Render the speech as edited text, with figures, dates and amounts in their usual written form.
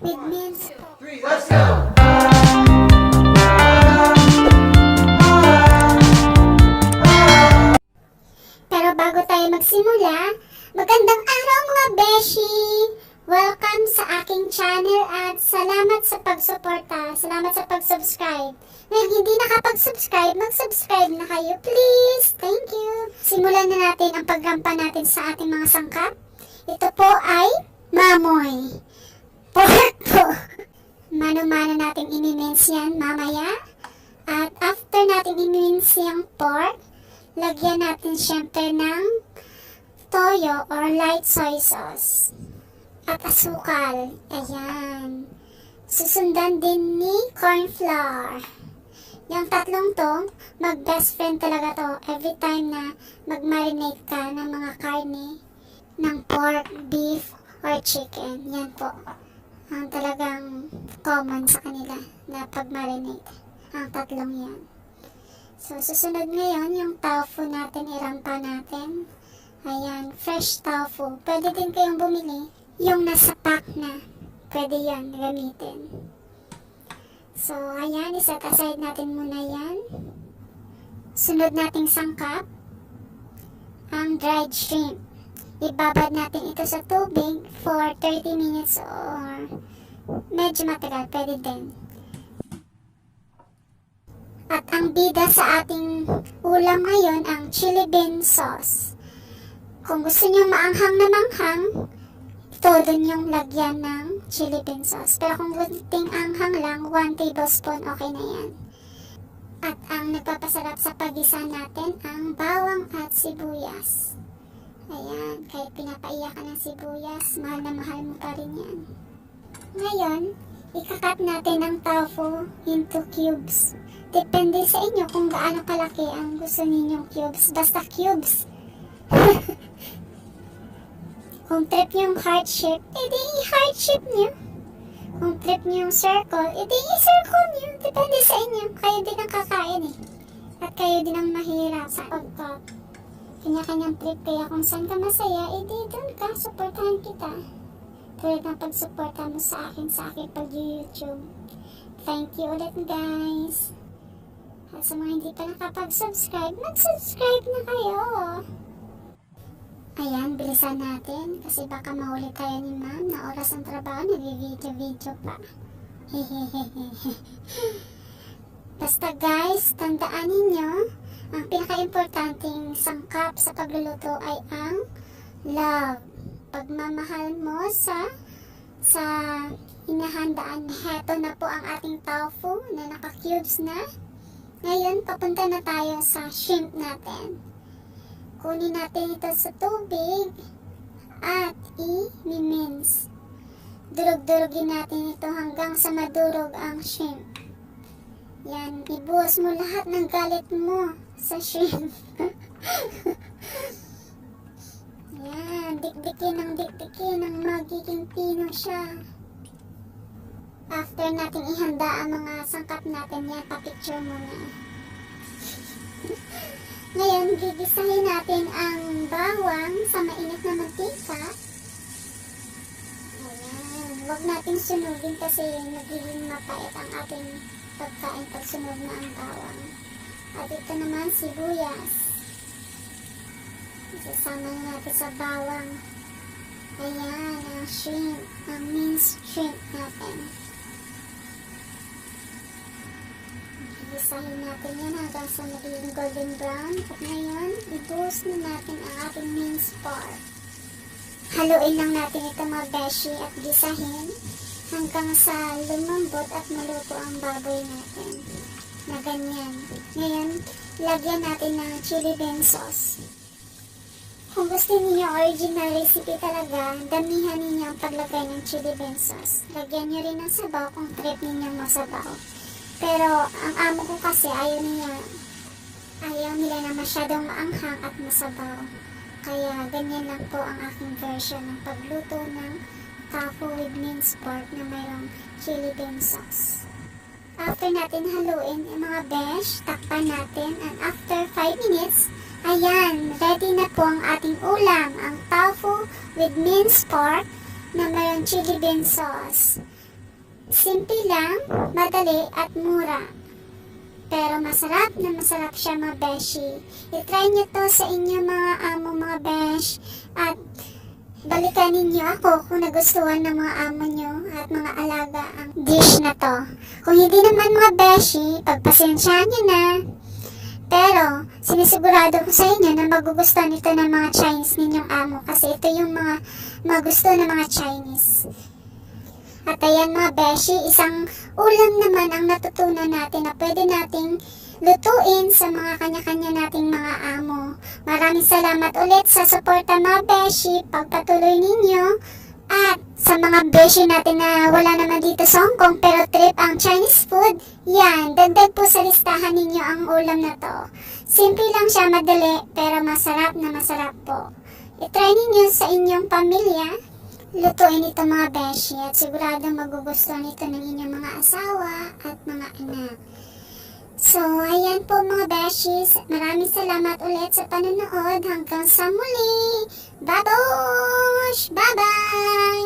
with minced. Three, let's go! Pero bago tayo magsimula, magandang araw mga beshi! Welcome sa aking channel at salamat sa pagsuporta, salamat sa pag-subscribe. Ngayon hindi nakapag-subscribe, mag-subscribe na kayo please! Thank you! Simulan na natin ang pagrampa natin sa ating mga sangkap. Ito po ay mamoy. Pork po! Mano-mano natin imimince yan mamaya. At after natin imimince yung pork, lagyan natin syempre ng toyo or light soy sauce. At asukal. Ayan. Susundan din ni corn flour. Yung tatlong to, mag-best friend talaga to every time na mag-marinate ka ng mga karne ng pork, beef, or chicken. Yan po. Ang talagang common sa kanila na pag-marinate. Ang tatlong yan. So, susunod ngayon, yung tofu natin, irampa natin. Ayan, fresh tofu. Pwede din kayong bumili. Yung nasa pack na, pwede yan gamitin. So, ayan, iset aside natin muna yan. Sunod nating sangkap, ang dried shrimp. Ibabad natin ito sa tubig for 30 minutes or medyo matagal, pwede din. At ang bida sa ating ulam ngayon, ang chili bean sauce. Kung gusto nyo maanghang na manghang, todo yung lagyan ng chili bean sauce. Pero kung gunting anghang lang, 1 tablespoon, okay na yan. At ang nagpapasarap sa pagisa natin, ang bawang at sibuyas. Ayan, kahit pinapaiyak ka ng sibuyas, mahal na mahal mo pa rin yan. Ngayon, ikakat natin ang tofu into cubes. Depende sa inyo kung gaano kalaki ang gusto ninyong cubes. Basta cubes. Kung trip nyo yung heart shape, edi i-heart shape nyo. Kung trip nyo yung circle, edi i-circle nyo. Depende sa inyo. Kayo din ang kakain eh. At kayo din ang mahirap sa pagkak. Kanya-kanyang trip, kaya kung saan ka masaya, edi doon ka, supportahan kita. Tulad ng pagsuporta mo sa akin pag-YouTube. Thank you ulit guys. At sa mga hindi pa nakapag-subscribe, mag-subscribe na kayo. Ayan, bilisan natin kasi baka mahuli tayo ni ma'am na oras ng trabaho, nag-video pa. Basta guys, tandaan ninyo, ang pinaka-importanting sangkap sa pagluluto ay ang love. Pagmamahal mo sa hinahandaan. Heto na po ang ating tofu na naka-cubes na. Ngayon, papunta na tayo sa shrimp natin. Kunin natin ito sa tubig at i-mince. Durog-durogin natin ito hanggang sa madurog ang shrimp. Yan, ibuhos mo lahat ng galit mo sa shrimp. Yan, dikdikin ng magiging pino siya. After natin ihanda ang mga sangkap natin, yan, papicture muna. Ngayon, gigisahin natin ang bawang sa mainit na mantika. Ayan. Huwag natin sunugin kasi nagiging mapait ang ating pagkain pag sunog na ang bawang. At ito naman, sibuyas. Isasama natin sa bawang. Ayan, ang shrimp, ang minced shrimp natin. Gisahin natin yan hanggang sa magiging golden brown. At ngayon, i-toast na natin ang ating minced pork. Haluin lang natin ito mga beshi at gisahin hanggang sa lumambot at maluto ang baboy natin. Na ganyan. Ngayon, lagyan natin ng chili bean sauce. Kung gusto niyo original recipe talaga, damihan niyo ang paglagay ng chili bean sauce. Lagyan niyo rin ng sabaw kung trip niyo masabaw. Pero ang amo ko kasi ayaw nila na masyadong maanghang at masabaw. Kaya ganyan lang po ang aking version ng pagluto ng tofu with minced pork na mayroong chili bean sauce. After natin haluin yung mga besh, takpan natin, and after 5 minutes, ayan, ready na po ang ating ulam, ang tofu with minced pork na mayroong chili bean sauce. Simple lang, madali at mura. Pero masarap na masarap siya mga beshi. I-try nyo to sa inyo mga amo mga besh. At balikan ninyo ako kung nagustuhan ng mga amo nyo at mga alaga ang dish na to. Kung hindi naman mga beshi, pagpasensyahan nyo na. Pero, sinisigurado ko sa inyo na magugustuhan ito ng mga Chinese ninyong amo kasi ito yung mga magusto ng mga Chinese. At ayan mga beshi, isang ulam naman ang natutunan natin na pwede nating lutuin sa mga kanya-kanya nating mga amo. Maraming salamat ulit sa suporta mga beshi, pagpatuloy ninyo. At sa mga beshi natin na wala naman dito sa Hong Kong pero trip ang Chinese food, yan, dagdag po sa listahan ninyo ang ulam na to. Simple lang siya, madali, pero masarap na masarap po. I-try ninyo sa inyong pamilya. Lutuin ito mga beshi at siguradong magugustuhan ito ng inyong mga asawa at mga anak. So, ayan po mga beshies. Maraming salamat ulit sa panonood. Hanggang sa muli. Babush! Bye-bye!